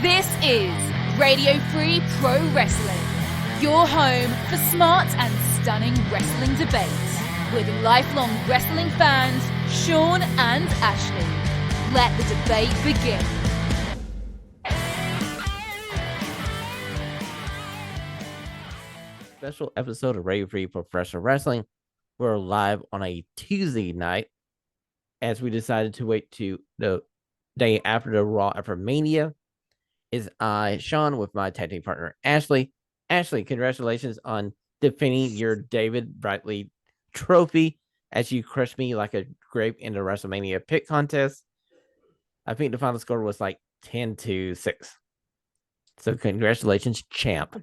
This is Radio Free Pro Wrestling, your home for smart and stunning wrestling debates with lifelong wrestling fans, Shawn and Ashlee. Let the debate begin. Special episode of Radio Free Professional Wrestling. We're live on a Tuesday night as we decided to wait to the day after the Raw after Mania. Is I, Shawn, with my tag team partner, Ashlee. Ashlee, congratulations on defending your David Bradley trophy as you crushed me like a grape in the WrestleMania pick contest. I think the final score was like 10-6. So congratulations, champ.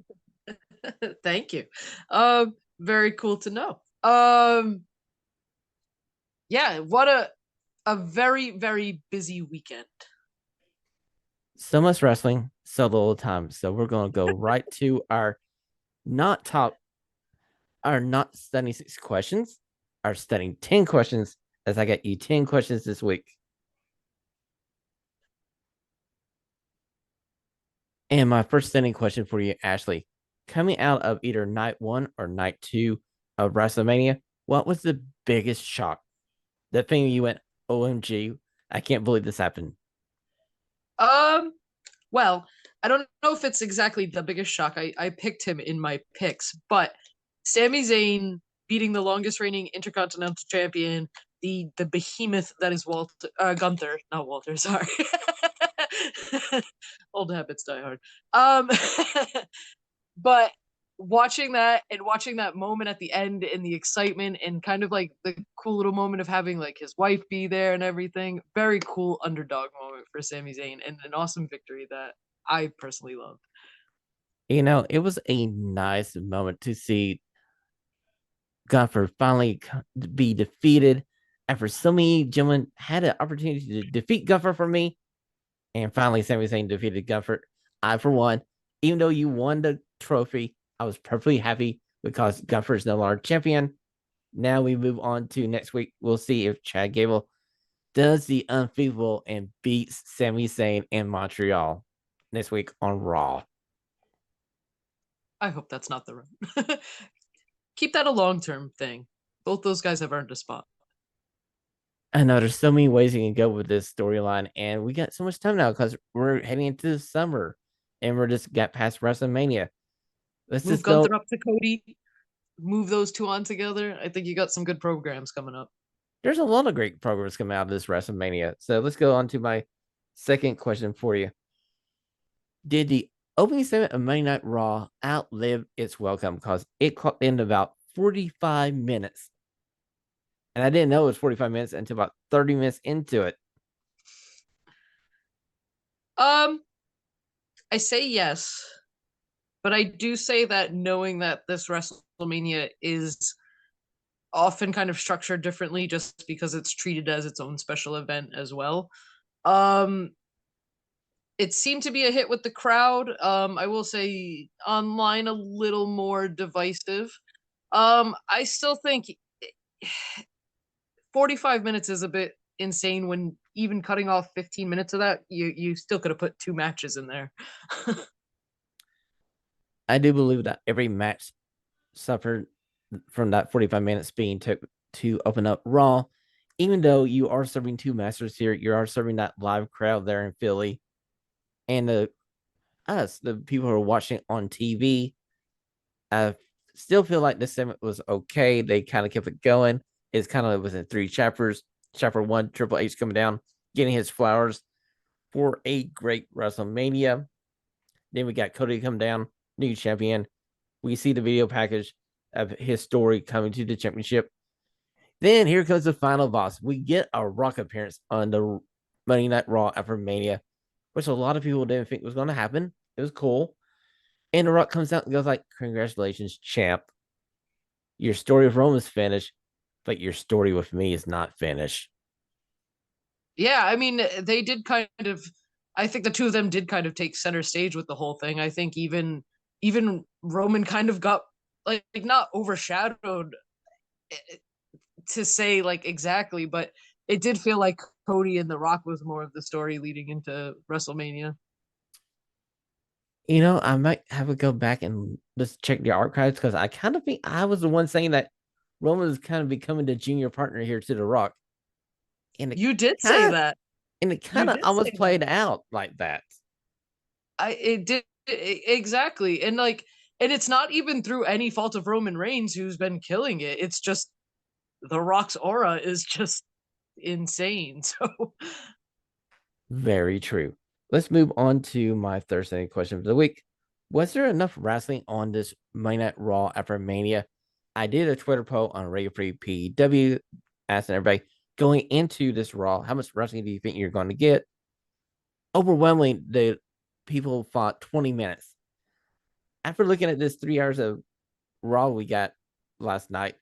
Thank you. Very cool to know. Yeah, what a very, very busy weekend. So much wrestling, so little time. So we're going to go right to our not stunning 6 questions, our stunning 10 questions, as I got you 10 questions this week. And my first stunning question for you, Ashlee, coming out of either night 1 or night 2 of WrestleMania, what was the biggest shock? The thing you went, OMG, I can't believe this happened. Well, I don't know if it's exactly the biggest shock. I picked him in my picks, but Sami Zayn beating the longest reigning Intercontinental Champion, the behemoth that is Gunther, not Walter, sorry. Old habits die hard. But watching that moment at the end and the excitement and kind of like the cool little moment of having like his wife be there and everything, very cool underdog moment for Sami Zayn and an awesome victory that I personally loved. You know, it was a nice moment to see Gunther finally be defeated after so many gentlemen had an opportunity to defeat Gunther for me. And finally, Sami Zayn defeated Gunther. I, for one, even though you won the trophy, I was perfectly happy because Gunther is no longer champion. Now we move on to next week. We'll see if Chad Gable does the unthinkable and beats Sami Zayn in Montreal next week on Raw. I hope that's not the run. Keep that a long-term thing. Both those guys have earned a spot. I know there's so many ways you can go with this storyline, and we got so much time now because we're heading into the summer and we're just got past WrestleMania. Let's Move just go. Gunther up to Cody. Move those two on together. I think you got some good programs coming up. There's a lot of great programs coming out of this WrestleMania. So let's go on to my second question for you. Did the opening segment of Monday Night Raw outlive its welcome? Because it clocked in about 45 minutes. And I didn't know it was 45 minutes until about 30 minutes into it. I say yes, but I do say that knowing that this WrestleMania is often kind of structured differently just because it's treated as its own special event as well. It seemed to be a hit with the crowd. I will say online a little more divisive. I still think 45 minutes is a bit insane when even cutting off 15 minutes of that, you still could have put 2 matches in there. I do believe that every match suffered from that 45 minutes being took to open up Raw. Even though you are serving 2 masters here, you are serving that live crowd there in Philly. And the people who are watching on TV, I still feel like this segment was okay. They kind of kept it going. It's kind of within 3 chapters. Chapter 1, Triple H coming down, getting his flowers for a great WrestleMania. Then we got Cody come down, new champion. We see the video package of his story coming to the championship. Then here comes the final boss. We get a Rock appearance on the Monday Night Raw after Mania, which a lot of people didn't think was going to happen. It was cool. And The Rock comes out and goes like, congratulations, champ. Your story with Roman's finished, but your story with me is not finished. Yeah, I mean, they did kind of, I think the two of them did kind of take center stage with the whole thing. I think even Roman kind of got like not overshadowed to say like exactly, but it did feel like Cody and The Rock was more of the story leading into WrestleMania. I might have to go back and just check the archives because I kind of think I was the one saying that Roman is kind of becoming the junior partner here to The Rock, and it You did say kind of that. and it You kind of did say almost that. played out like that. It did exactly. And it's not even through any fault of Roman Reigns who's been killing it. It's just The Rock's aura is just insane. So Very true. Let's move on to my Thursday question of the week. Was there enough wrestling on this Monday Night Raw after Mania? I did a Twitter poll on Radio Free PW asking everybody going into this Raw, how much wrestling do you think you're going to get? Overwhelmingly, the people thought 20 minutes. After looking at this 3 hours of Raw we got last night,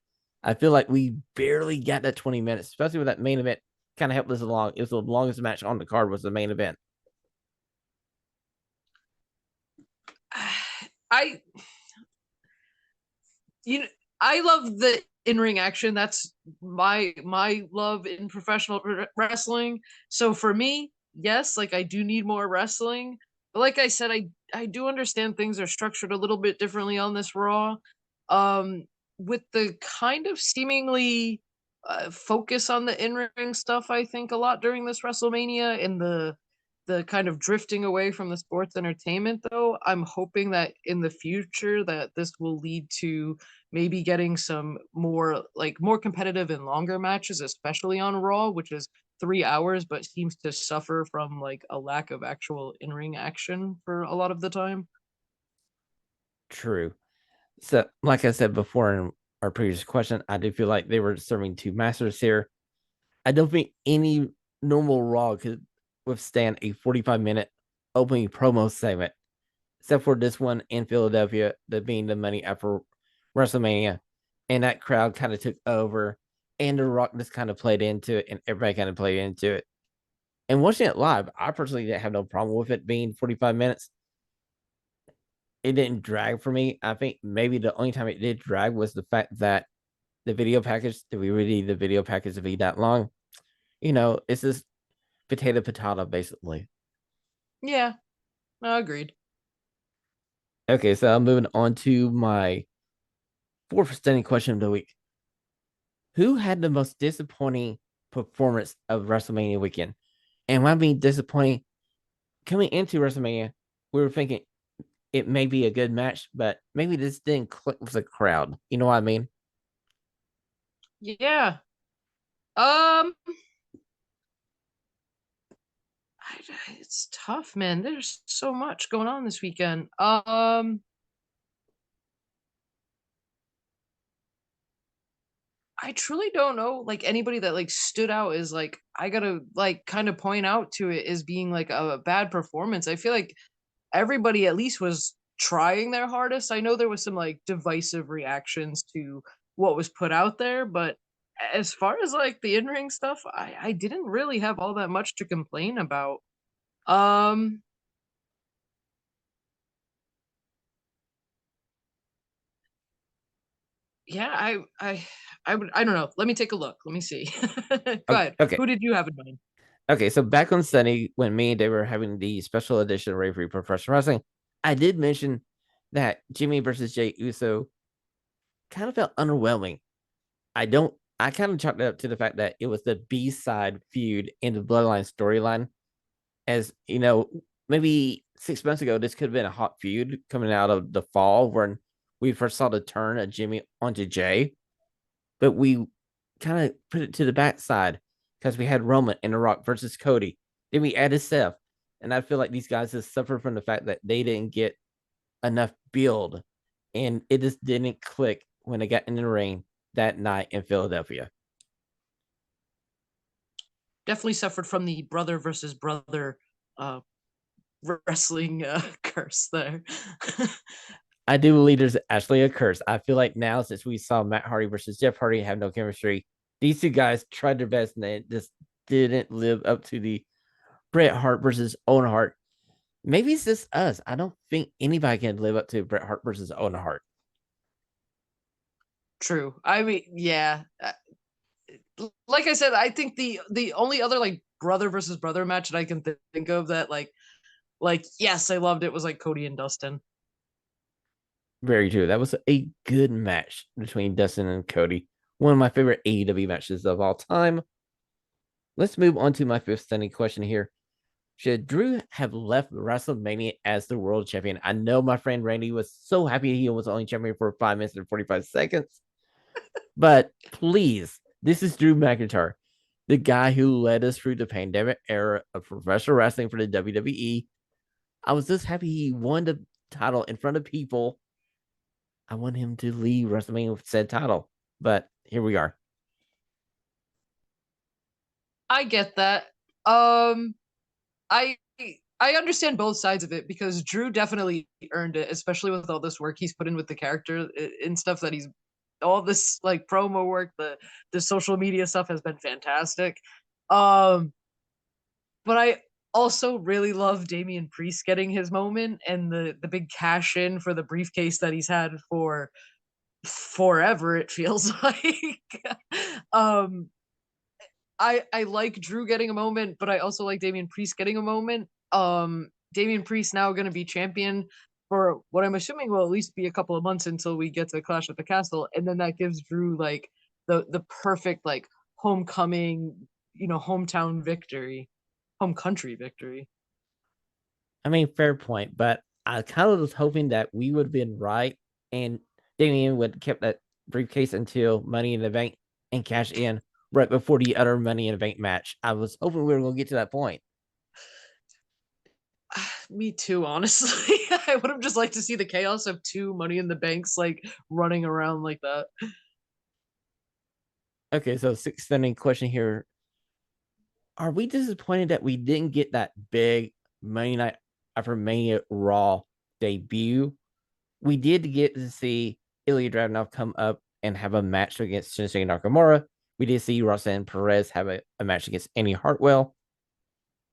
I feel like we barely got that 20 minutes, especially with that main event kind of helped us along. It was the longest match on the card was the main event. I you know, I love the in-ring action. That's my love in professional wrestling. So for me, yes, like I do need more wrestling. But like I said, I do understand things are structured a little bit differently on this Raw. Um with the kind of seemingly focus on the in-ring stuff, I think a lot during this WrestleMania and the kind of drifting away from the sports entertainment, though, I'm hoping that in the future that this will lead to maybe getting some more competitive and longer matches, especially on Raw, which is 3 hours, but seems to suffer from like a lack of actual in-ring action for a lot of the time. True. So, like I said before in our previous question, I do feel like they were serving two masters here. I don't think any normal Raw could withstand a 45-minute opening promo segment, except for this one in Philadelphia, that being the money after WrestleMania. And that crowd kind of took over, and The Rock just kind of played into it, and everybody kind of played into it. And watching it live, I personally didn't have no problem with it being 45 minutes. It didn't drag for me. I think maybe the only time it did drag was the fact that the video package, did we really need the video package to be that long? It's just potato basically. Yeah, agreed. Okay, so I'm moving on to my fourth standing question of the week. Who had the most disappointing performance of WrestleMania weekend? And when I mean disappointing, coming into WrestleMania, we were thinking it may be a good match, but maybe this didn't click with the crowd. You know what I mean? Yeah. Um it's tough, man. There's so much going on this weekend. I truly don't know like anybody that like stood out as like I gotta like kind of point out to it as being like a bad performance. I feel like everybody at least was trying their hardest. I know there was some like divisive reactions to what was put out there, but as far as like the in-ring stuff, I didn't really have all that much to complain about. Um yeah, I don't know. Let me take a look. Let me see. Go Okay, ahead. okay, Who did you have in mind? okay. So back on Sunday, when me and they were having the special edition of Referee Professional Wrestling, I did mention that Jimmy versus Jay Uso kind of felt underwhelming. I kind of chalked it up to the fact that it was the B side feud in the Bloodline storyline. As maybe 6 months ago, this could have been a hot feud coming out of the fall when we first saw the turn of Jimmy onto Jay, but we kind of put it to the backside because we had Roman and The Rock versus Cody. Then we added Seth, and I feel like these guys have suffered from the fact that they didn't get enough build, and it just didn't click when they got in the ring that night in Philadelphia. Definitely suffered from the brother versus brother uh wrestling curse there. I do believe there's actually a curse. I feel like now, since we saw Matt Hardy versus Jeff Hardy have no chemistry, these two guys tried their best and they just didn't live up to the Bret Hart versus Owen Hart. Maybe it's just us. I don't think anybody can live up to Bret Hart versus Owen Hart. True. I mean, yeah. Like I said, I think the only other like brother versus brother match that I can think of that like like, yes, I loved it, was like Cody and Dustin. Very true. That was a good match between Dustin and Cody. One of my favorite AEW matches of all time. Let's move on to my fifth standing question here. Should Drew have left WrestleMania as the world champion? I know my friend Randy was so happy he was only champion for 5 minutes and 45 seconds. But please, this is Drew McIntyre, the guy who led us through the pandemic era of professional wrestling for the WWE. I was just happy he won the title in front of people. I want him to leave WrestleMania with said title. But here we are. I get that. Um, I I understand both sides of it because Drew definitely earned it, especially with all this work he's put in with the character and stuff that he's all this like promo work, the social media stuff has been fantastic. Um, but I also really love Damian Priest getting his moment and the big cash in for the briefcase that he's had for forever, it feels like. um I like Drew getting a moment, but I also like Damian Priest getting a moment. Damian Priest now going to be champion for what I'm assuming will at least be a couple of months until we get to Clash at the Castle, and then that gives Drew like the perfect like homecoming, hometown victory, home country victory. I mean, fair point, but I kind of was hoping that we would have been right and Damian would have kept that briefcase until Money in the Bank and cash in right before the other Money in the Bank match. I was hoping we were going to get to that point. Me too, honestly. I would have just liked to see the chaos of two Money in the Banks like running around like that. Okay, so sixth standing question here. Are we disappointed that we didn't get that big Monday Night After Mania Raw debut? We did get to see Ilya Dragunov come up and have a match against Shinsuke Nakamura. We did see Roxanne Perez have a match against Annie Hartwell,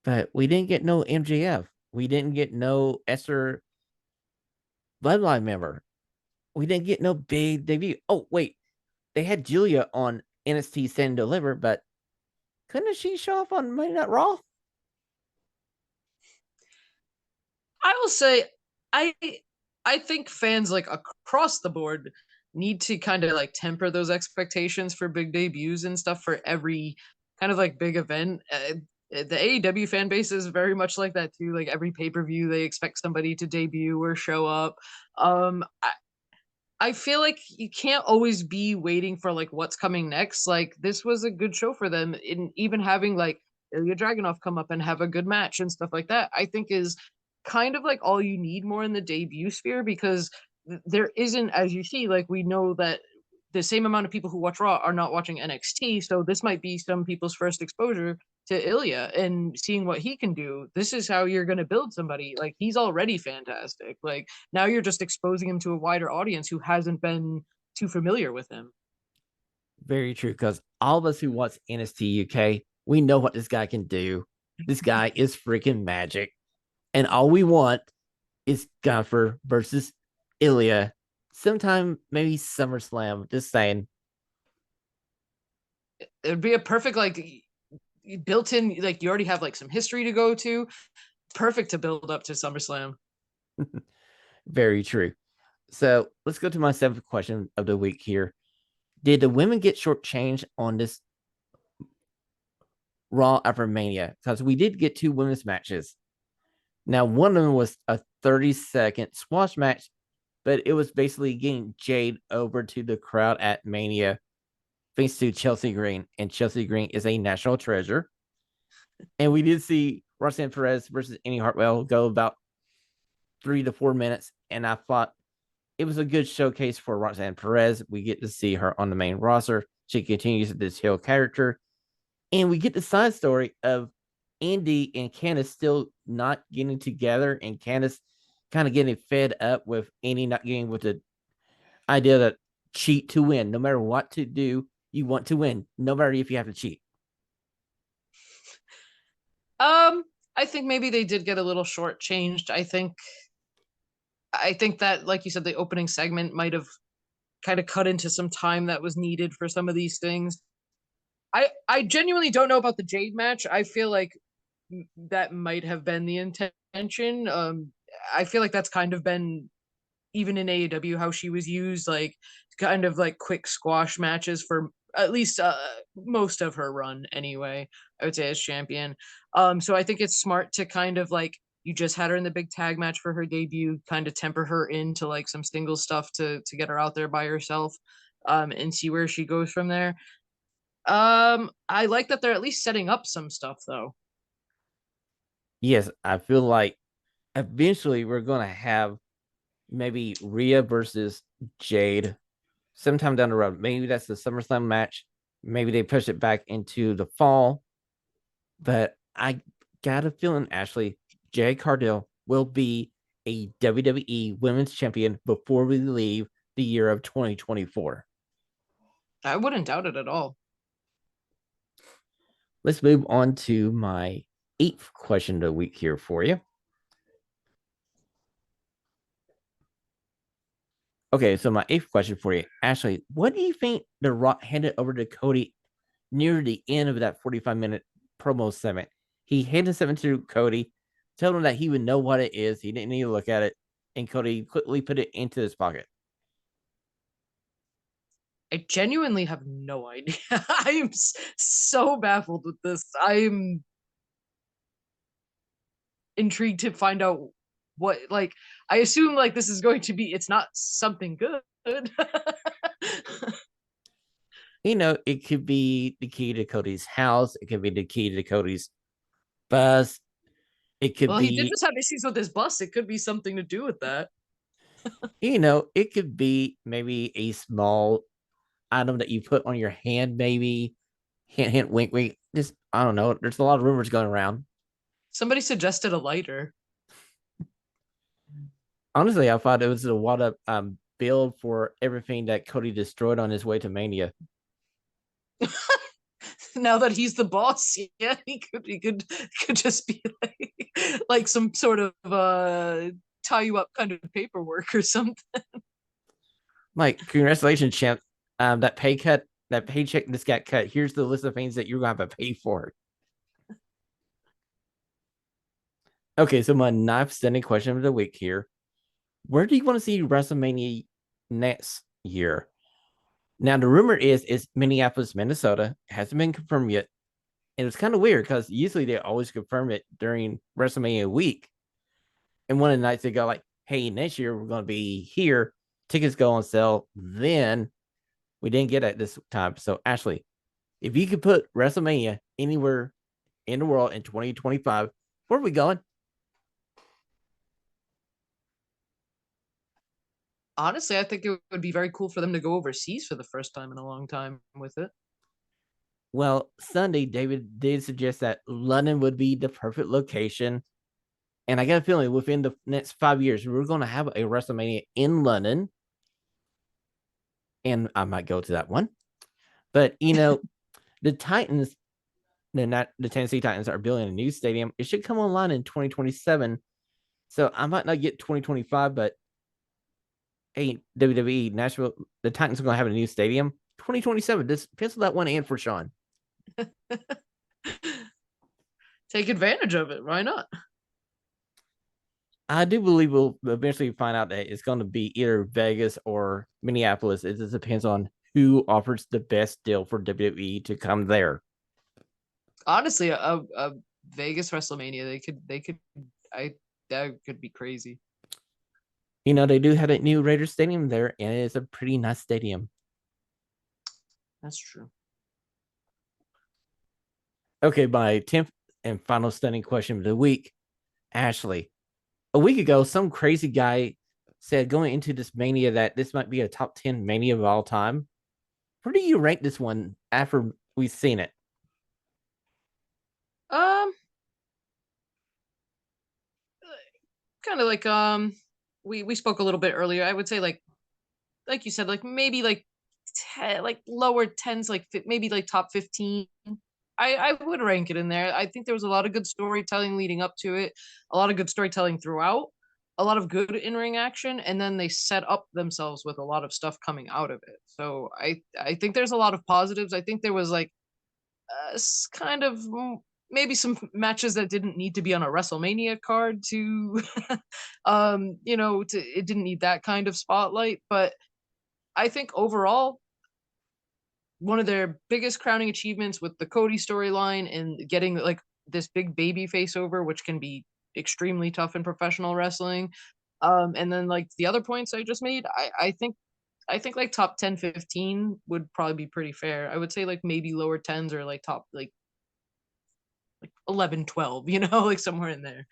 but we didn't get no MJF. We didn't get no Esther Bloodline member. We didn't get no big debut. Oh, wait. They had Julia on NXT Stand and Deliver, but couldn't she show up on Monday Night Raw? I will say I I think fans like across the board need to kind of like temper those expectations for big debuts and stuff for every kind of like big event. The AEW fan base is very much like that too. Like every pay per view, they expect somebody to debut or show up. I feel like you can't always be waiting for like what's coming next. Like this was a good show for them, in even having like Ilya Dragunov come up and have a good match and stuff like that. I think is kind of like all you need more in the debut sphere because there isn't, as you see, like we know that the same amount of people who watch Raw are not watching NXT. So this might be some people's first exposure to Ilya and seeing what he can do. This is how you're going to build somebody. Like he's already fantastic. Like now you're just exposing him to a wider audience who hasn't been too familiar with him. Very true, because all of us who watch NXT UK, we know what this guy can do. This guy is freaking magic. And all we want is Gunther versus Ilya. Sometime maybe SummerSlam. Just saying. It'd be a perfect like built in, like you already have like some history to go to. Perfect to build up to SummerSlam. Very true. So let's go to my seventh question of the week here. Did the women get shortchanged on this Raw after Mania? Because we did get two women's matches. Now, one of them was a 30-second squash match, but it was basically getting Jade over to the crowd at Mania thanks to Chelsea Green. And Chelsea Green is a national treasure. And we did see Roxanne Perez versus Annie Hartwell go about 3 to 4 minutes. And I thought it was a good showcase for Roxanne Perez. We get to see her on the main roster. She continues this heel character. And we get the side story of Andy and Candice still not getting together, and Candice kind of getting fed up with Andy not getting with the idea that cheat to win. No matter what to do, you want to win, no matter if you have to cheat. I think maybe they did get a little shortchanged. I think that, like you said, the opening segment might have kind of cut into some time that was needed for some of these things. I genuinely don't know about the Jade match. I feel like that might have been the intention mention. I feel like that's kind of been even in AEW how she was used, like kind of like quick squash matches for at least most of her run anyway, I would say, as champion. So I think it's smart to kind of like, you just had her in the big tag match for her debut, kind of temper her into like some single stuff to get her out there by herself, and see where she goes from there. I like that they're at least setting up some stuff though. Yes, I feel like eventually we're gonna have maybe Rhea versus Jade sometime down the road. Maybe that's the SummerSlam match. Maybe they push it back into the fall. But I got a feeling, Ashlee, Jade Cargill will be a WWE Women's Champion before we leave the year of 2024. I wouldn't doubt it at all. Let's move on to my 8th question of the week here for you. Okay, so my 8th question for you, Ashlee, what do you think The Rock handed over to Cody near the end of that 45-minute promo segment? He handed something to Cody, told him that he would know what it is. He didn't need to look at it, and Cody quickly put it into his pocket. I genuinely have no idea. I am so baffled with this. I'm intrigued to find out what, like, I assume like this is going to be, it's not something good. It could be the key to Cody's house. It could be the key to Cody's bus. It could Well, he did be, just have issues with his bus. It could be something to do with that. it could be maybe a small item that you put on your hand, maybe. Hint, hint, wink, wink. Just, I don't know. There's a lot of rumors going around. Somebody suggested a lighter. Honestly, I thought it was a what up build for everything that Cody destroyed on his way to Mania. Now that he's the boss, yeah, he could just be like some sort of tie you up kind of paperwork or something. Like, congratulations, champ. That paycheck just got cut. Here's the list of things that you're gonna have to pay for. Okay, so my ninth standing question of the week here. Where do you want to see WrestleMania next year? Now, the rumor is it's Minneapolis, Minnesota. It hasn't been confirmed yet. And it's kind of weird because usually they always confirm it during WrestleMania week. And one of the nights they go like, hey, next year we're going to be here. Tickets go on sale. Then we didn't get it this time. So, Ashlee, if you could put WrestleMania anywhere in the world in 2025, where are we going? Honestly, I think it would be very cool for them to go overseas for the first time in a long time with it. Well, Sunday, David did suggest that London would be the perfect location. And I got a feeling within the next 5 years, we're going to have a WrestleMania in London. And I might go to that one. But, the Titans, the Tennessee Titans are building a new stadium. It should come online in 2027. So I might not get 2025, but hey, WWE, Nashville, the Titans are going to have a new stadium. 2027, just pencil that one in for Shawn. Take advantage of it. Why not? I do believe we'll eventually find out that it's going to be either Vegas or Minneapolis. It just depends on who offers the best deal for WWE to come there. Honestly, a Vegas WrestleMania, they could, I that could be crazy. They do have a new Raiders Stadium there, and it's a pretty nice stadium. That's true. Okay, my 10th and final stunning question of the week, Ashlee. A week ago, some crazy guy said going into this Mania that this might be a top 10 Mania of all time. Where do you rank this one after we've seen it? Kind of like we spoke a little bit earlier. I would say like you said, like maybe like like lower tens, like maybe like top 15. I would rank it in there. I think there was a lot of good storytelling leading up to it, a lot of good storytelling throughout, a lot of good in-ring action, and then they set up themselves with a lot of stuff coming out of it. So I think there's a lot of positives. I think there was like kind of maybe some matches that didn't need to be on a WrestleMania card to, it didn't need that kind of spotlight. But I think overall, one of their biggest crowning achievements with the Cody storyline and getting like this big baby face over, which can be extremely tough in professional wrestling. And then like the other points I just made, I think like top 10, 15 would probably be pretty fair. I would say like maybe lower tens or like top like 11, 12, like somewhere in there.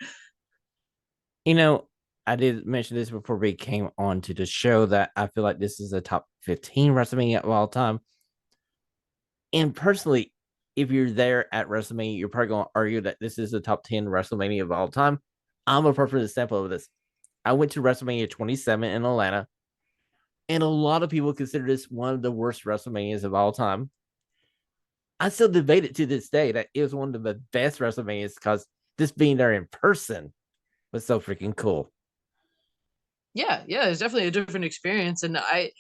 I did mention this before we came on to the show that I feel like this is a top 15 WrestleMania of all time. And personally, if you're there at WrestleMania, you're probably going to argue that this is the top 10 WrestleMania of all time. I'm a perfect example of this. I went to WrestleMania 27 in Atlanta, and a lot of people consider this one of the worst WrestleManias of all time. I still debate it to this day that it was one of the best WrestleManias because just being there in person was so freaking cool. Yeah, it's definitely a different experience. And I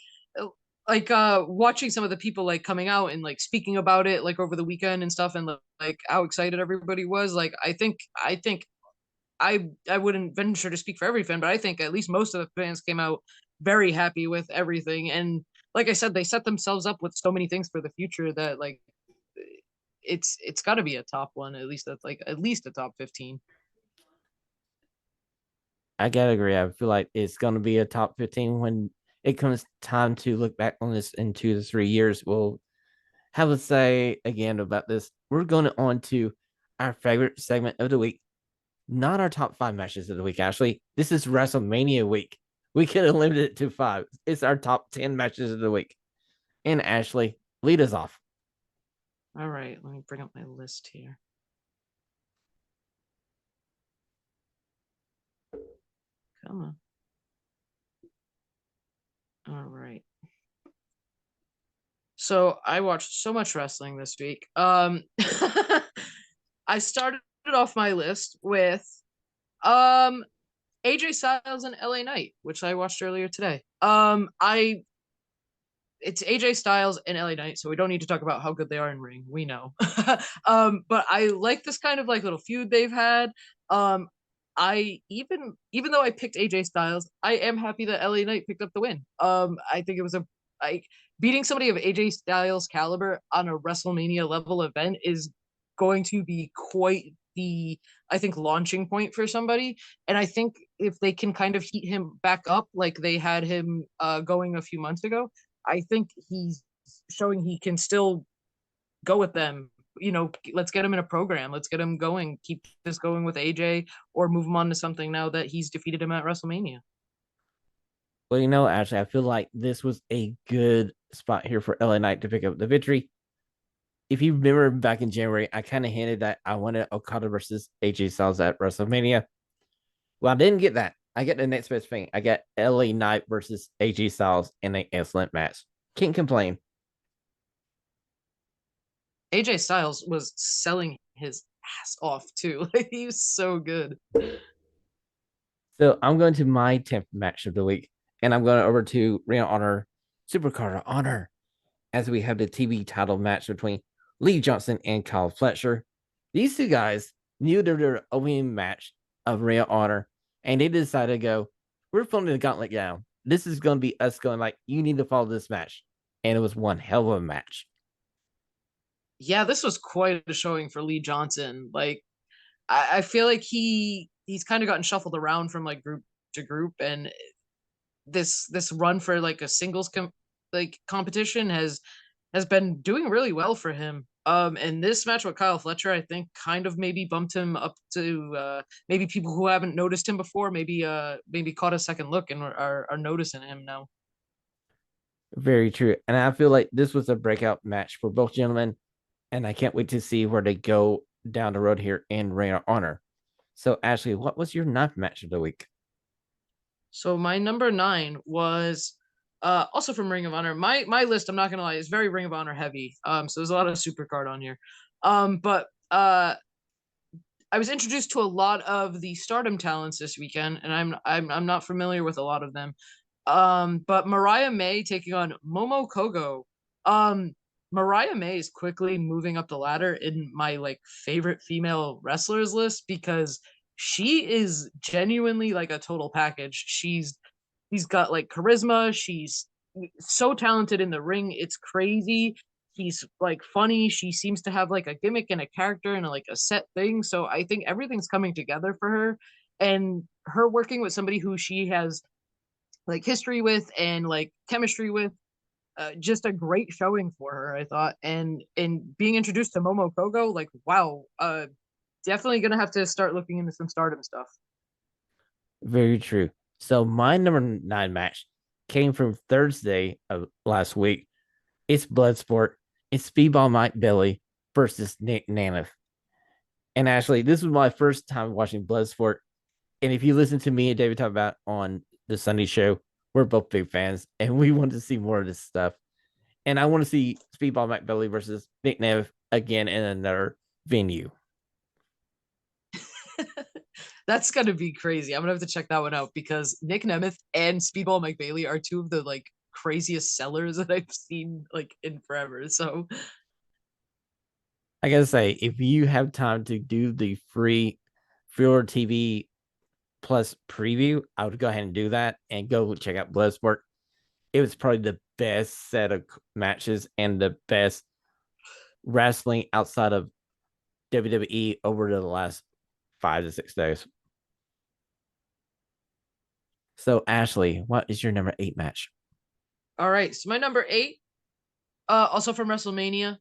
like watching some of the people like coming out and like speaking about it like over the weekend and stuff, and like how excited everybody was. Like I wouldn't venture to speak for every fan, but I think at least most of the fans came out very happy with everything. And like I said, they set themselves up with so many things for the future that like it's got to be a top one, at least that's like at least a top 15. I gotta agree. I feel like it's gonna be a top 15 when it comes time to look back on this in 2 to 3 years. We'll have a say again about this. We're going on to our favorite segment of the week, not our top 5 matches of the week. Actually, this is WrestleMania week. We could have limited it to 5. It's our top 10 matches of the week. And Ashlee, lead us off. All right, let me bring up my list here. Come on. All right. So I watched so much wrestling this week. I started off my list with AJ Styles and LA Knight, which I watched earlier today. It's AJ Styles and LA Knight, so we don't need to talk about how good they are in ring. We know. But I like this kind of like little feud they've had. I even though I picked AJ Styles, I am happy that LA Knight picked up the win. I think it was like beating somebody of AJ Styles caliber on a WrestleMania level event is going to be quite the I think launching point for somebody. And I think if they can kind of heat him back up like they had him going a few months ago, I think he's showing he can still go with them. Let's get him in a program. Let's get him going. Keep this going with AJ or move him on to something now that he's defeated him at WrestleMania. Well, Ashley, I feel like this was a good spot here for LA Knight to pick up the victory. If you remember back in January, I kind of hinted that I wanted Okada versus AJ Styles at WrestleMania. Well, I didn't get that. I get the next best thing. I got LA Knight versus AJ Styles in an excellent match. Can't complain. AJ Styles was selling his ass off too. Like he was so good. So I'm going to my 10th match of the week, and I'm going over to Ring of Honor, Supercard of Honor, as we have the TV title match between Lee Johnson and Kyle Fletcher. These two guys knew their opening match of Ring of Honor, and they decided to go, we're pulling the gauntlet down. This is going to be us going like, you need to follow this match. And it was one hell of a match. Yeah, this was quite a showing for Lee Johnson. Like, I feel like he's kind of gotten shuffled around from like group to group, and this run for like a singles competition has been doing really well for him. And this match with Kyle Fletcher, I think, kind of maybe bumped him up to maybe people who haven't noticed him before, maybe caught a second look and are noticing him now. Very true. And I feel like this was a breakout match for both gentlemen, and I can't wait to see where they go down the road here in Ring of Honor. So, Ashlee, what was your 9th match of the week? So my number 9 was also from Ring of Honor. My list, I'm not gonna lie, is very Ring of Honor heavy. So there's a lot of Supercard on here. But I was introduced to a lot of the Stardom talents this weekend, and I'm not familiar with a lot of them. But Mariah May taking on Momo Kogo. Mariah May is quickly moving up the ladder in my like favorite female wrestlers list because she is genuinely like a total package. She's got like charisma, she's so talented in the ring. It's crazy. She's like funny. She seems to have like a gimmick and a character and like a set thing. So I think everything's coming together for her, and her working with somebody who she has like history with and like chemistry with, just a great showing for her, I thought. And being introduced to Momo Kogo, like wow, definitely gonna have to start looking into some Stardom stuff. Very true. So my number 9 match came from Thursday of last week. It's Bloodsport. It's Speedball Mike Billy versus Nick Nemeth. And actually, this was my first time watching Bloodsport. And if you listen to me and David talk about on the Sunday show, we're both big fans, and we want to see more of this stuff. And I want to see Speedball Mike Billy versus Nick Nemeth again in another venue. That's gonna be crazy. I'm gonna have to check that one out because Nick Nemeth and Speedball Mike Bailey are two of the like craziest sellers that I've seen like in forever. So I gotta say, if you have time to do the free Furor TV Plus preview, I would go ahead and do that and go check out Bloodsport. It was probably the best set of matches and the best wrestling outside of WWE over the last 5 to 6 days. So, Ashlee, what is your number 8 match? all right, so my number 8, also from WrestleMania,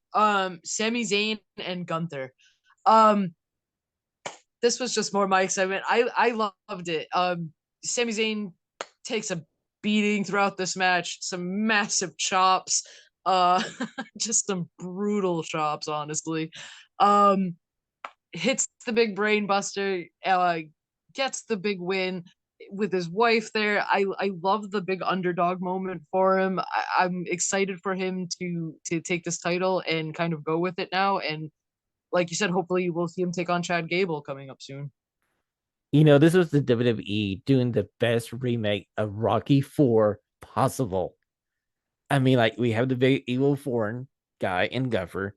Sami Zayn and Gunther. Um, this was just more my excitement. I loved it. Sami Zayn takes a beating throughout this match, some massive chops, uh, just some brutal chops, honestly. Um, hits the big brain buster, gets the big win with his wife there. I love the big underdog moment for him. I'm excited for him to take this title and kind of go with it now. And like you said, hopefully we'll see him take on Chad Gable coming up soon. You know, this was the WWE doing the best remake of Rocky 4 possible. I mean, like, we have the big evil foreign guy in Guffer.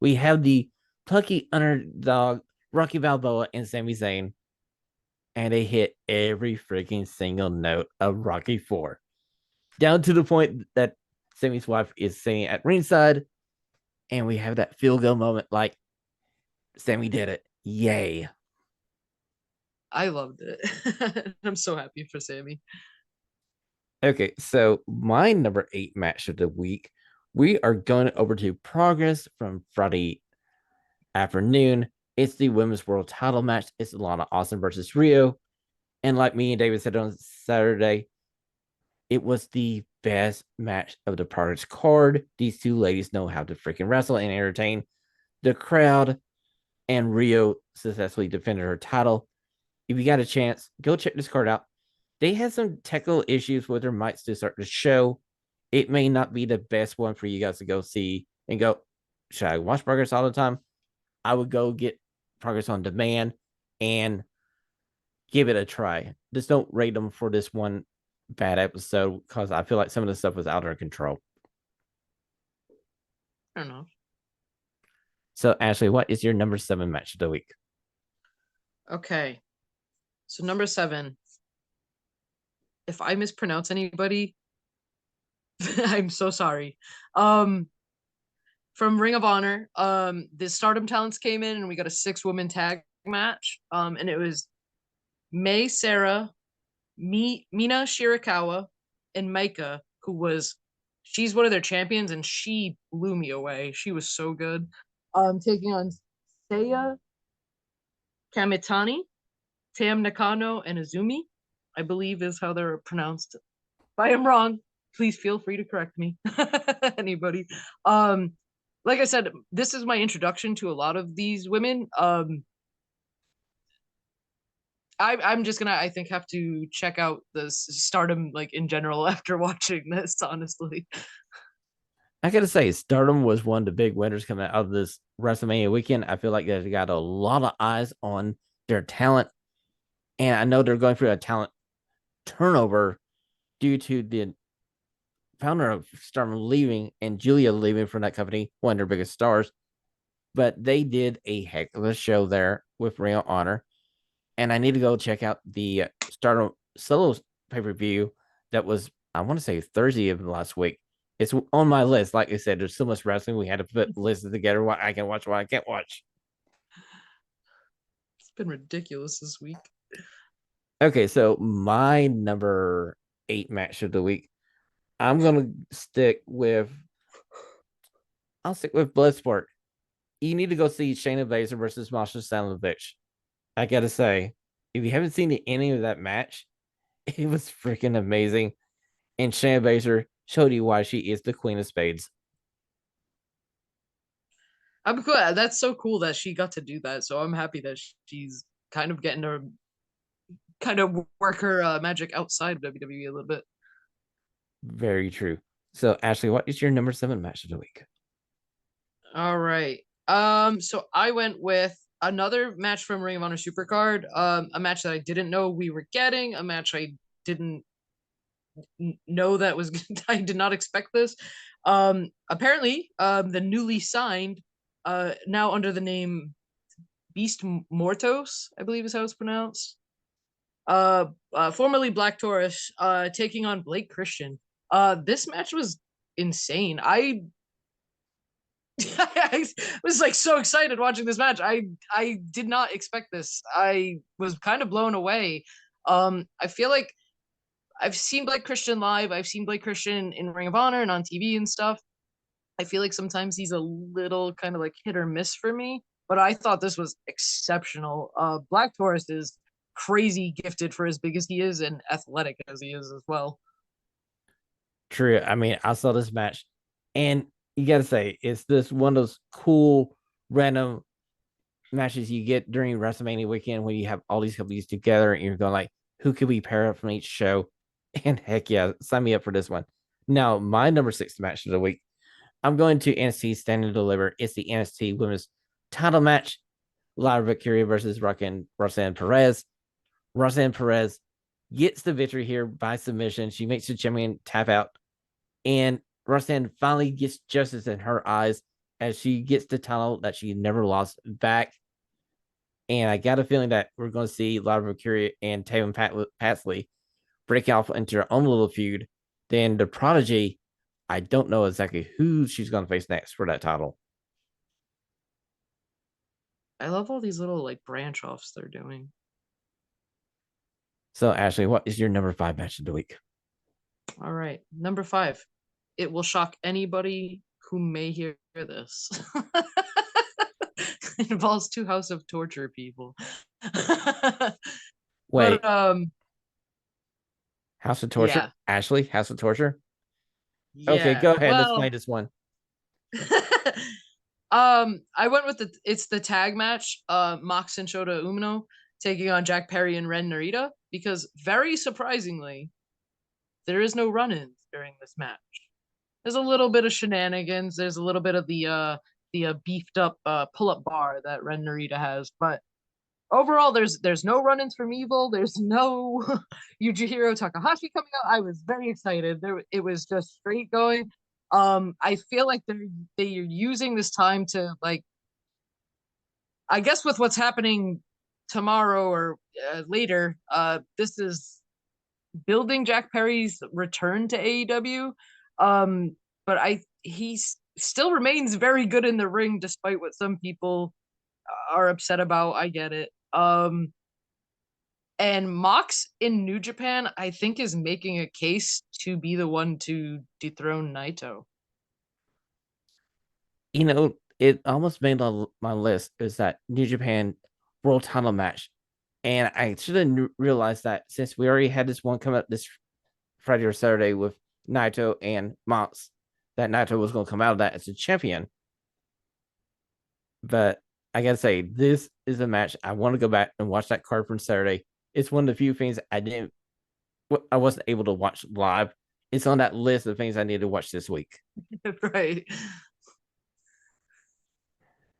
We have the plucky underdog Rocky Balboa and Sami Zayn. And they hit every freaking single note of Rocky 4. Down to the point that Sammy's wife is singing at ringside. And we have that feel good moment like, Sammy did it. Yay. I loved it. I'm so happy for Sammy. Okay, so my number 8 match of the week, we are going over to Progress from Friday afternoon. It's the Women's World Title match. It's Lana Austin versus Rio. And like me and David said on Saturday, it was the best match of the Progress card. These two ladies know how to freaking wrestle and entertain the crowd. And Rio successfully defended her title. If you got a chance, go check this card out. They had some technical issues with their mics to start the show. It may not be the best one for you guys to go see and go, should I watch Progress all the time? I would go get Progress on demand and give it a try. Just don't rate them for this one bad episode because I feel like some of the stuff was out of control. I don't know. So, Ashlee, what is your number 7 match of the week? Okay. So number 7. If I mispronounce anybody, I'm so sorry. From Ring of Honor, the Stardom talents came in and we got a 6-woman tag match. And it was May Sarah, Mina Shirakawa, and Maika, she's one of their champions, and she blew me away. She was so good. Taking on Seiya Kamitani, Tam Nakano, and Azumi, I believe is how they're pronounced. If I am wrong, please feel free to correct me. Anybody. Like I said, this is my introduction to a lot of these women. I'm just gonna, I think, have to check out the Stardom like in general after watching this. Honestly, I gotta say, Stardom was one of the big winners coming out of this WrestleMania weekend. I feel like they got a lot of eyes on their talent, and I know they're going through a talent turnover due to the founder of Stardom leaving and Julia leaving from that company, one of their biggest stars. But they did a heck of a show there with Ring of Honor. And I need to go check out the Stardom solo pay-per-view that was, I want to say, Thursday of last week. It's on my list. Like I said, there's so much wrestling. We had to put lists together, what I can watch, what I can't watch. It's been ridiculous this week. Okay, so my number 8 match of the week, I'm gonna stick with. I'll stick with Bloodsport. You need to go see Shayna Baszler versus Masha Slamovich. I gotta say, if you haven't seen the ending of that match, it was freaking amazing. And Shayna Baszler showed you why she is the Queen of Spades. I'm glad. That's so cool that she got to do that. So I'm happy that she's kind of getting to kind of work her magic outside of WWE a little bit. Very true. So, Ashlee, what is your number 7 match of the week? All right. So I went with another match from Ring of Honor Supercard. A match that I didn't know we were getting. A match I didn't know that was. I did not expect this. Apparently, the newly signed, now under the name Beast Mortos, I believe is how it's pronounced. Formerly Black Taurus, taking on Blake Christian. This match was insane. I was like so excited watching this match. I did not expect this. I was kind of blown away. I feel like I've seen Blake Christian live. I've seen Blake Christian in Ring of Honor and on TV and stuff. I feel like sometimes he's a little kind of like hit or miss for me, but I thought this was exceptional. Black Taurus is crazy gifted for as big as he is and athletic as he is as well. True. I mean, I saw this match, and you got to say, it's this one of those cool, random matches you get during WrestleMania weekend when you have all these companies together and you're going like, who could we pair up from each show? And heck yeah, sign me up for this one. Now, my number 6 match of the week, I'm going to NXT Stand and Deliver. It's the NXT Women's Title match. Lara Valkyria versus Roxanne Perez. Roxanne Perez gets the victory here by submission. She makes the champion tap out. And Roxanne finally gets justice in her eyes as she gets the title that she never lost back. And I got a feeling that we're going to see Lara Valkyria and Tatum Pasley break off into their own little feud. Then the Prodigy, I don't know exactly who she's going to face next for that title. I love all these little like branch offs they're doing. So, Ashlee, what is your number 5 match of the week? All right. Number 5. It will shock anybody who may hear this. It involves 2 House of Torture people. Wait. But, House of Torture? Yeah. Ashlee, House of Torture? Yeah. Okay, go ahead. Well, Let's play this one. I went with it's the tag match, Mox and Shota Umino taking on Jack Perry and Ren Narita, because very surprisingly, there is no run-ins during this match. There's a little bit of shenanigans. There's a little bit of the beefed up pull-up bar that Ren Narita has, but overall, there's no run-ins from Evil. There's no Yujihiro Takahashi coming out. I was very excited. It was just straight going. I feel like they're using this time to, like, I guess with what's happening tomorrow or later, this is building Jack Perry's return to AEW. But he still remains very good in the ring, despite what some people are upset about. I get it. And Mox in New Japan, I think, is making a case to be the one to dethrone Naito. You know, it almost made my list is that New Japan World Title match. And I should have realized that since we already had this one come up this Friday or Saturday with Naito and Mox, that Naito was going to come out of that as a champion. But I got to say, this is a match I want to go back and watch that card from Saturday. It's one of the few things I wasn't able to watch live. It's on that list of things I need to watch this week. Right.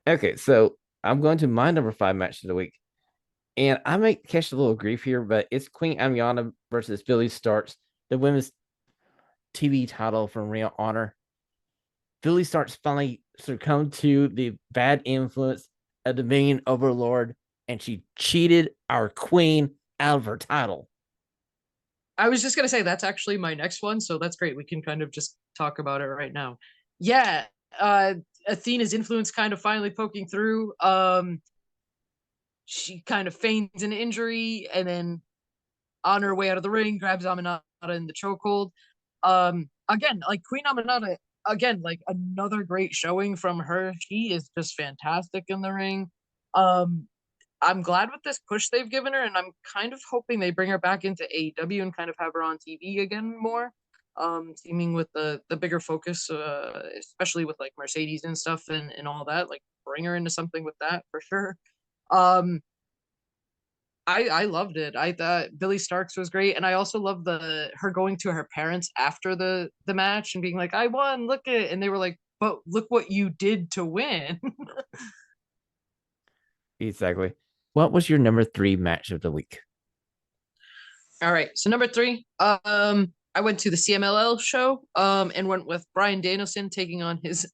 Okay, so I'm going to my number 5 match of the week. And I might catch a little grief here, but it's Queen Amiana versus Billy Starks, the women's TV title from Ring of Honor. Billy Starks finally succumbed to the bad influence of the Dominion Overlord, and she cheated our queen out of her title. I was just gonna say that's actually my next one, so that's great. We can kind of just talk about it right now. Yeah, Athena's influence kind of finally poking through. She kind of feigns an injury and then on her way out of the ring grabs Aminata in the chokehold. Again, like Queen Aminata, again, like another great showing from her. She is just fantastic in the ring. Um, I'm glad with this push they've given her, and I'm kind of hoping they bring her back into AEW and kind of have her on TV again more. Seeming with the bigger focus, especially with like Mercedes and stuff and all that, like bring her into something with that for sure. Um, I loved it. I thought Billy Starks was great, and I also love the her going to her parents after the match and being like, "I won, look it," and they were like, "But look what you did to win." Exactly. What was your number 3 match of the week? All right, so number 3, I went to the CMLL show, and went with Bryan Danielson taking on his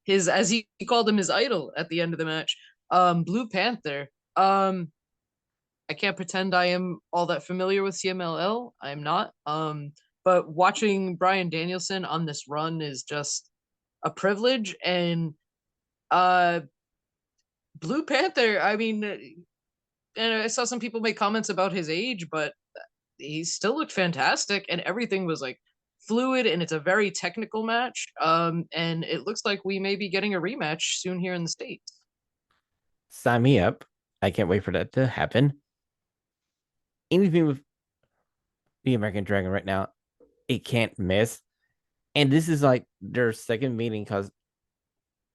as he called him his idol at the end of the match, Blue Panther. I can't pretend I am all that familiar with CMLL. I'm not. But watching Bryan Danielson on this run is just a privilege. And uh, Blue Panther, I mean, and I saw some people make comments about his age, but he still looked fantastic, and everything was like fluid, and it's a very technical match. And it looks like we may be getting a rematch soon here in the States. Sign me up. I can't wait for that to happen. Anything with the American Dragon right now, it can't miss. And this is like their second meeting because,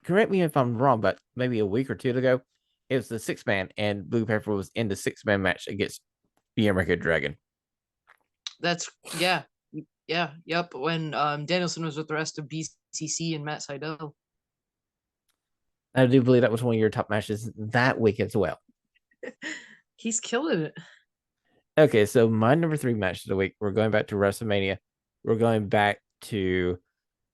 correct me if I'm wrong, but maybe a week or two ago, it was the 6-man, and Blue Panther was in the 6-man match against the American Dragon. That's yep. When Danielson was with the rest of BCC and Matt Sydal. I do believe that was one of your top matches that week as well. He's killing it. Okay, so my number 3 match of the week, we're going back to WrestleMania. We're going back to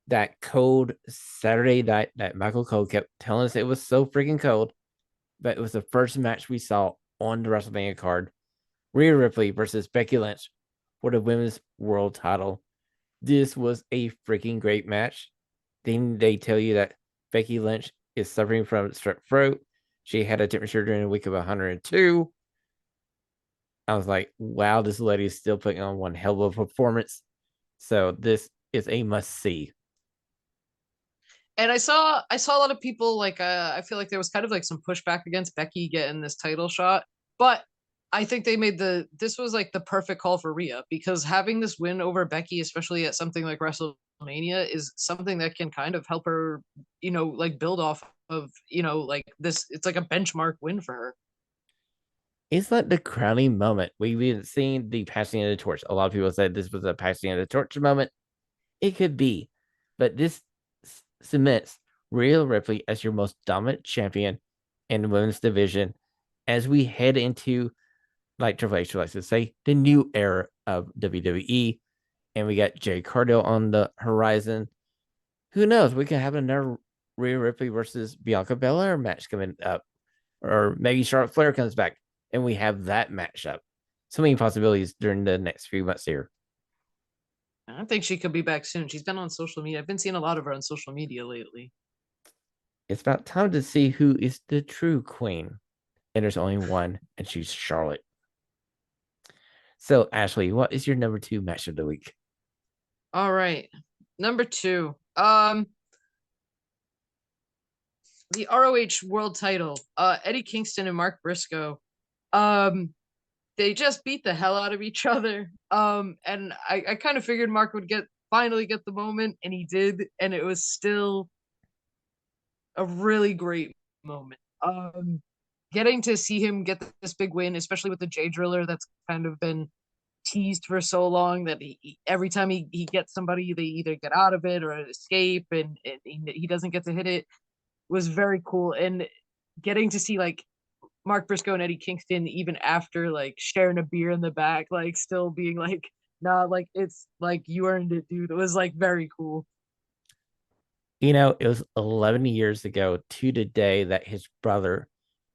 that cold Saturday night that Michael Cole kept telling us it was so freaking cold, but it was the first match we saw on the WrestleMania card. Rhea Ripley versus Becky Lynch for the women's world title. This was a freaking great match. Didn't they tell you that Becky Lynch is suffering from strep throat? She had a temperature during the week of 102. I was like, wow, this lady is still putting on one hell of a performance. So this is a must see. And I saw a lot of people like I feel like there was kind of like some pushback against Becky getting this title shot, but I think they made this was like the perfect call for Rhea, because having this win over Becky, especially at something like WrestleMania, is something that can kind of help her, like build off of, like this. It's like a benchmark win for her. It's like the crowning moment. We've been seeing the passing of the torch. A lot of people said this was a passing of the torch moment. It could be, but this cements Rhea Ripley as your most dominant champion in the women's division as we head into, like Triple H likes to say, the new era of WWE. And we got Jay Cardell on the horizon. Who knows? We could have another Rhea Ripley versus Bianca Belair match coming up, or maybe Charlotte Flair comes back and we have that matchup. So many possibilities during the next few months here. I think she could be back soon. She's been on social media. I've been seeing a lot of her on social media lately. It's about time to see who is the true queen. And there's only one, and she's Charlotte. So, Ashlee, what is your number 2 match of the week? All right. Number 2. The ROH world title. Eddie Kingston and Mark Briscoe. They just beat the hell out of each other. And I kind of figured Mark would finally get the moment, and he did, and it was still a really great moment. Getting to see him get this big win, especially with the J Driller that's kind of been teased for so long, that every time he gets somebody, they either get out of it or escape, and he doesn't get to hit it, was very cool. And getting to see like Mark Briscoe and Eddie Kingston, even after like sharing a beer in the back, like still being like nah, like it's like you earned it, dude. It was like very cool. It was 11 years ago to the day that his brother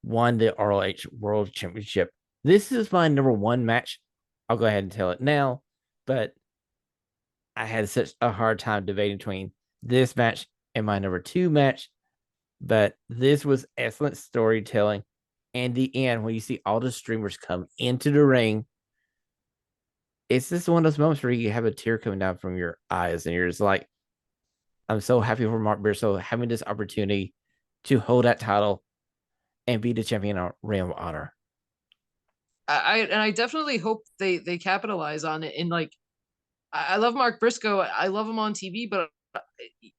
won the ROH World Championship. This is my number one match. I'll go ahead and tell it now, but I had such a hard time debating between this match and my number two match. But this was excellent storytelling. And the end, when you see all the streamers come into the ring, it's just one of those moments where you have a tear coming down from your eyes, and you're just like, I'm so happy for Mark Briscoe having this opportunity to hold that title and be the champion of Ring of Honor. I definitely hope they capitalize on it. And like, I love Mark Briscoe. I love him on TV, but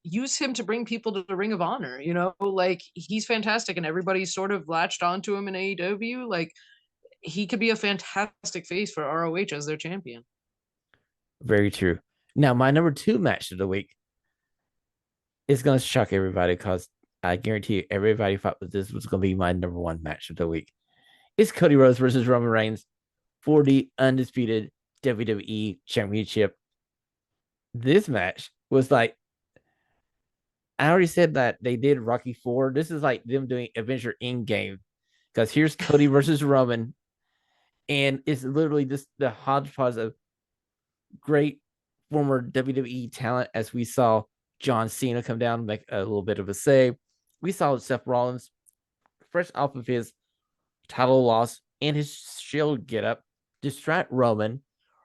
use him to bring people to the Ring of Honor. You know, like he's fantastic, and everybody's sort of latched onto him in AEW. Like he could be a fantastic face for ROH as their champion. Very true. Now, my number two match of the week is going to shock everybody because I guarantee you everybody thought that this was going to be my number one match of the week. It's Cody Rhodes versus Roman Reigns for the undisputed WWE Championship. This match was like, I already said that they did Rocky 4. This is like them doing Adventure Endgame because here's Cody versus Roman, and it's literally just the hodgepodge of great former WWE talent, as we saw John Cena come down and make a little bit of a save. We saw Seth Rollins, fresh off of his title loss and his Shield get up, distract Roman.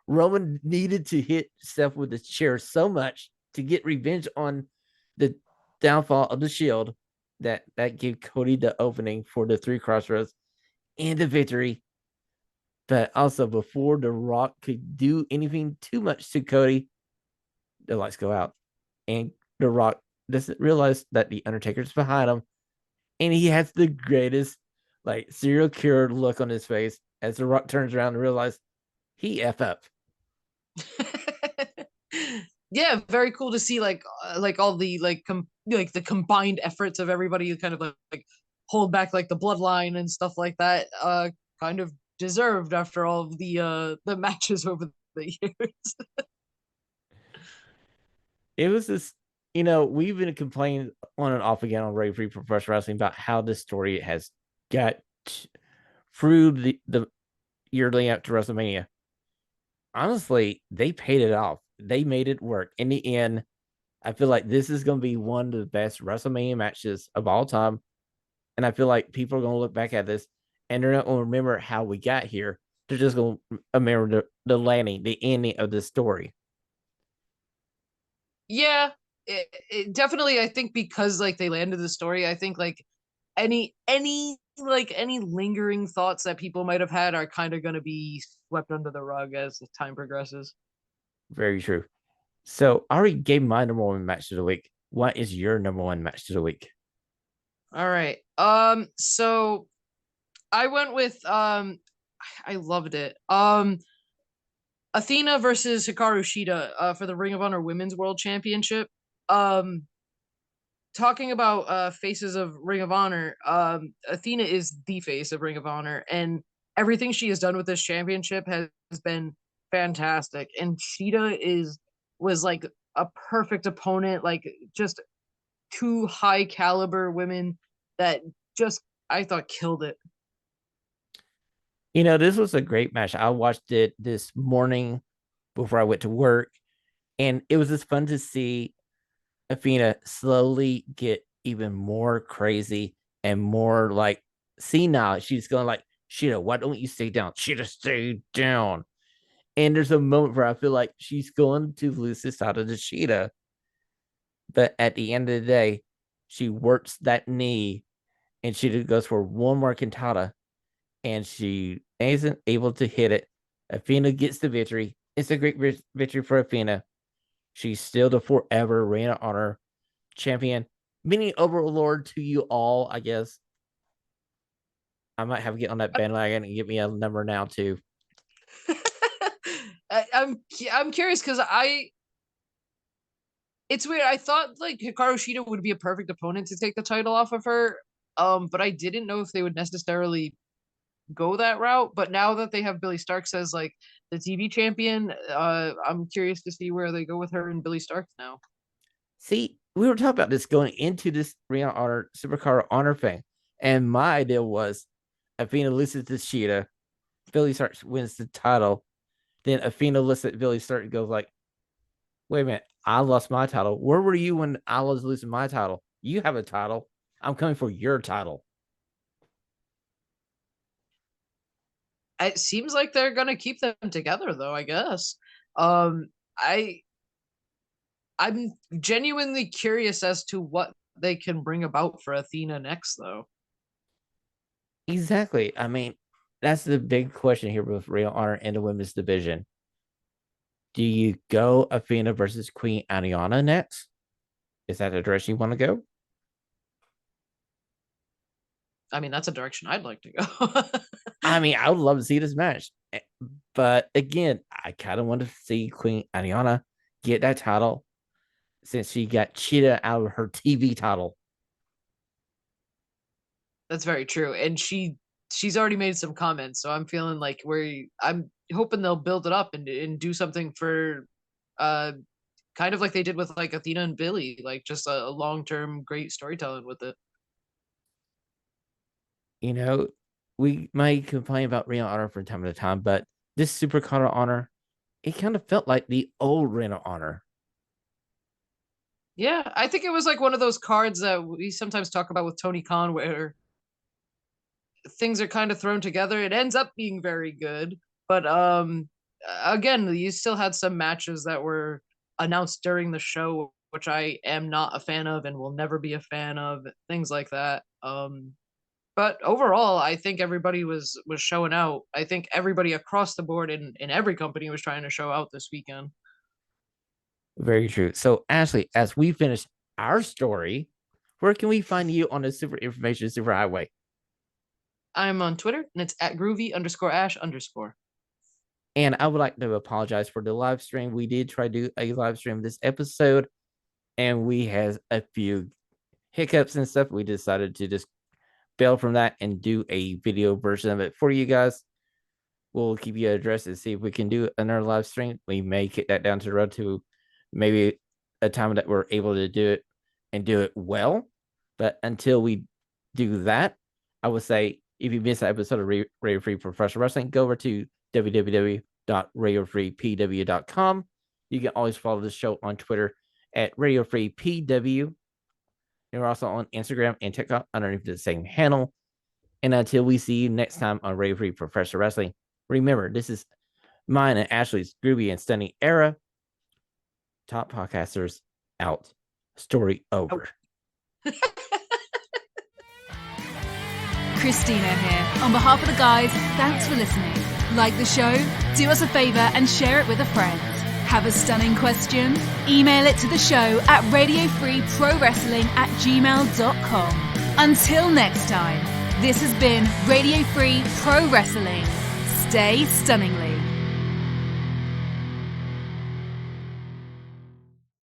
Roman needed to hit Seth with the chair so much to get revenge on the downfall of the Shield that gave Cody the opening for the three crossroads and the victory. But also, before The Rock could do anything too much to Cody, the lights go out. And The Rock doesn't realize that the Undertaker's behind him. And he has the greatest, like, serial killer look on his face as The Rock turns around and realizes he F up. Yeah, very cool to see like all the like the combined efforts of everybody who kind of like hold back like the bloodline and stuff like that. Kind of deserved after all of the matches over the years. It was this, we've been complaining on and off again on Radio Free Professional Wrestling about how this story has got through the year leading up to WrestleMania. Honestly, they paid it off. They made it work. In the end, I feel like this is going to be one of the best WrestleMania matches of all time. And I feel like people are going to look back at this and they're not going to remember how we got here. They're just going to remember the landing, the ending of the story. Yeah, it definitely. I think because like they landed the story, I think like any lingering thoughts that people might have had are kind of going to be swept under the rug as time progresses. Very true. So I already gave my number one match of the week. What is your number one match of the week? All right. So I went with I loved it. Athena versus Hikaru Shida for the Ring of Honor Women's World Championship. Um Talking about faces of Ring of Honor, Athena is the face of Ring of Honor, and everything she has done with this championship has been fantastic. And Shida was like a perfect opponent, like just two high caliber women that just I thought killed it. This was a great match. I watched it this morning before I went to work, and it was just fun to see Athena slowly get even more crazy and more like senile. She's going like, Shida, why don't you stay down? Shida, stay down. And there's a moment where I feel like she's going to lose this out of the Shida. But at the end of the day, she works that knee and she goes for one more cantata and she isn't able to hit it. Athena gets the victory. It's a great victory for Athena. She's still the forever Ring of Honor champion, meaning overlord to you all, I guess. I might have to get on that bandwagon and get me a number now too. I'm curious because it's weird. I thought like Hikaru Shida would be a perfect opponent to take the title off of her. But I didn't know if they would necessarily go that route. But now that they have Billie Starkz as like the TV champion, I'm curious to see where they go with her and Billie Starkz now. See, we were talking about this going into this Ring of Honor Supercard Honor thing, and my idea was Athena loses to Sheeta, Billie Starkz wins the title, then Athena looks at Billie Starkz and goes like, "Wait a minute, I lost my title. Where were you when I was losing my title? You have a title. I'm coming for your title." It seems like they're gonna keep them together, though. I guess. Um, I'm genuinely curious as to what they can bring about for Athena next, though. Exactly. I mean, that's the big question here with Ring of Honor and the women's division. Do you go Athena versus Queen Aniana next? Is that the direction you want to go? I mean, that's a direction I'd like to go. I mean, I would love to see this match. But again, I kind of want to see Queen Aniana get that title since she got cheated out of her TV title. That's very true. And she's already made some comments, so I'm feeling like I'm hoping they'll build it up and do something for kind of like they did with like Athena and Billie, like just a long-term great storytelling with it. You know, we might complain about Ring of Honor from time to time, but this Super Card of Honor, it kind of felt like the old Ring of Honor. Yeah, I think it was like one of those cards that we sometimes talk about with Tony Khan where things are kind of thrown together. It ends up being very good, but again, you still had some matches that were announced during the show, which I am not a fan of and will never be a fan of, things like that. But overall, I think everybody was showing out. I think everybody across the board in every company was trying to show out this weekend. Very true. So, Ashlee, as we finish our story, where can we find you on the Super Information Superhighway? I'm on Twitter and it's at groovy_ash_. And I would like to apologize for the live stream. We did try to do a live stream this episode, and we had a few hiccups and stuff. We decided to just bail from that and do a video version of it for you guys. We'll keep you addressed and see if we can do another live stream. We may kick that down to the road to maybe a time that we're able to do it and do it well. But until we do that, I would say if you missed that episode of Radio Free Professional Wrestling, go over to www.radiofreepw.com. You can always follow the show on Twitter at RadioFreePW. And we're also on Instagram and TikTok underneath the same handle. And until we see you next time on Radio Free Professional Wrestling, remember, this is mine and Ashlee's groovy and stunning era. Top podcasters out. Story over. Christina here. On behalf of the guys, thanks for listening. Like the show? Do us a favor and share it with a friend. Have a stunning question? Email it to the show at radiofreeprowrestling@gmail.com. Until next time, this has been Radio Free Pro Wrestling. Stay stunningly.